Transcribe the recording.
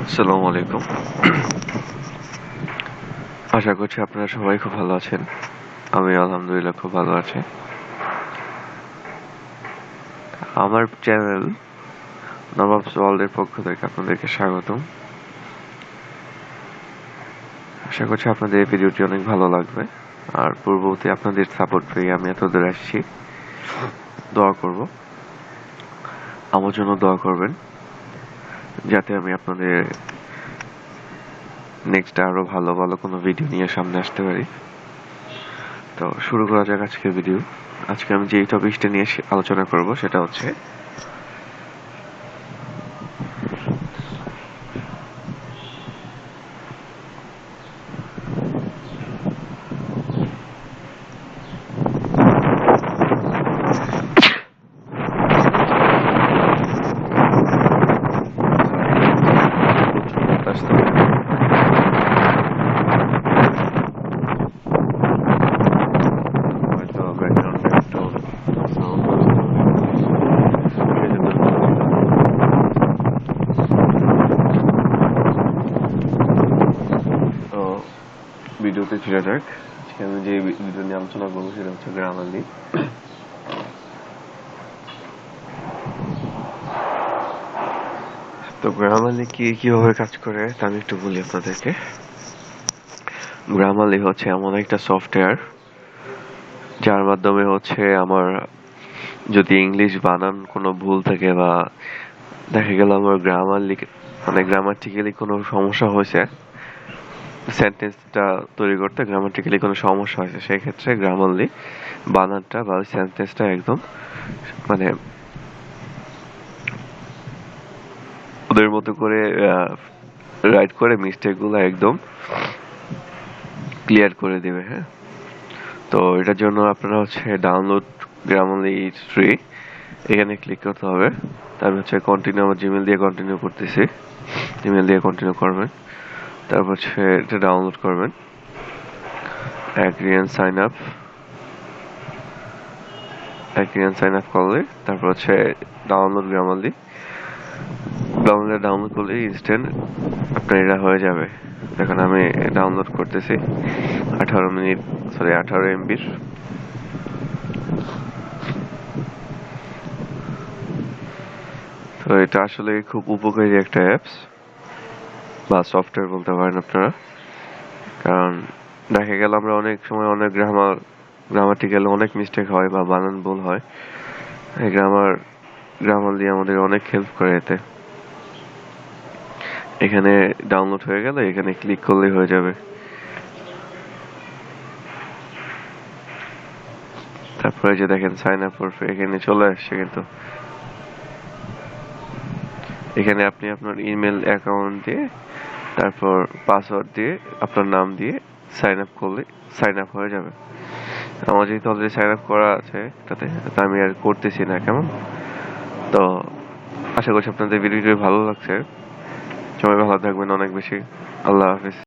আসসালামু আলাইকুম। আশা করছি আপনারা সবাই খুব ভালো আছেন। আমি আলহামদুলিল্লাহ খুব ভালো আছি। আমার চ্যানেল নবাবস ওয়ার্ল্ডের পক্ষ থেকে আপনাদেরকে স্বাগতম। আশা করছি আপনাদের এই ভিডিওটি অনেক ভালো লাগবে। আর পূর্ববর্তী আপনাদের সাপোর্ট পেয়ে আমি এতদূর আসছি। দোয়া করব, আমার জন্য দোয়া করবেন, যাতে আমি আপনাদের নেক্সট আরো ভালো ভালো কোনো ভিডিও নিয়ে সামনে আসতে পারি। তো শুরু করা যাক আজকের ভিডিও। আজকে আমি যে টপিকটা নিয়ে আলোচনা করব সেটা হচ্ছে ভিডিওতে ফিরে যাক। আজকে আমি যে ভিডিও নিয়ে আলোচনা করবো সেটা হচ্ছে গ্রামালি। তো গ্রামালি কিভাবে কাজ করে তা আমি একটু বলি আপনাদেরকে। গ্রামালি হচ্ছে এমন একটা সফটওয়্যার যার মাধ্যমে হচ্ছে আমার যদি ইংলিশ বানান কোনো ভুল থাকে বা দেখা গেল আমার গ্রামাটিক্যালি কোনো সমস্যা হয়েছে, সেন্টেন্সটা তৈরি করতে গ্রামাটিক্যালি কোনো সমস্যা হয়েছে, সেই ক্ষেত্রে গ্রামারলি বানানটা বা সেন্টেন্সটা একদম মানে ওদের মতো করে রাইট করে মিস্টেকগুলো একদম ক্লিয়ার করে দেবে। হ্যাঁ, তো এটার জন্য আপনারা হচ্ছে ডাউনলোড গ্রামারলি ফ্রি, এখানে ক্লিক করতে হবে। তারপর হচ্ছে কন্টিনিউ, আমার জিমেল দিয়ে কন্টিনিউ করতেছি, জিমেল দিয়ে কন্টিনিউ করবেন। তারপর হচ্ছে এটা ডাউনলোড করবেন, অ্যাগ্রি অ্যান্ড সাইন আপ করলে তারপর হচ্ছে ডাউনলোড গ্রামারলি ডাউনলোড করলে ইনস্ট্যান্ট আপনার এটা হয়ে যাবে। দেখুন আমি ডাউনলোড করতেছি 18 MB। তো এটা আসলে খুব উপকারী একটা অ্যাপস বা সফটওয়্যার বলতে পারেন আপনারা। কারণ দেখা গেল আমরা অনেক সময় অনেক গ্রামাটিক্যাল অনেক মিস্টেক হয় বা বানান ভুল হয়, এই গ্রামারলি আমাদের অনেক হেল্প করে এতে। এখানে ডাউনলোড হয়ে গেলে এখানে ক্লিক করলেই হয়ে যাবে। তারপরে যে দেখেন সাইন আপ ফর ফ্রি, এখানে চলে আসছে। কিন্তু এখানে আপনি আপনার ইমেল অ্যাকাউন্ট দিয়ে তারপর পাসওয়ার্ড দিয়ে আপনার নাম দিয়ে সাইন আপ করলে সাইন আপ হয়ে যাবে। আমার যেহেতু অলরেডি সাইন আপ করা আছে এটাতে, আমি আর করতেছি না। কেমন? তো আশা করছি আপনাদের ভিডিওটি ভালো লাগছে। সবাই ভালো থাকবেন অনেক বেশি। আল্লাহ হাফিজ।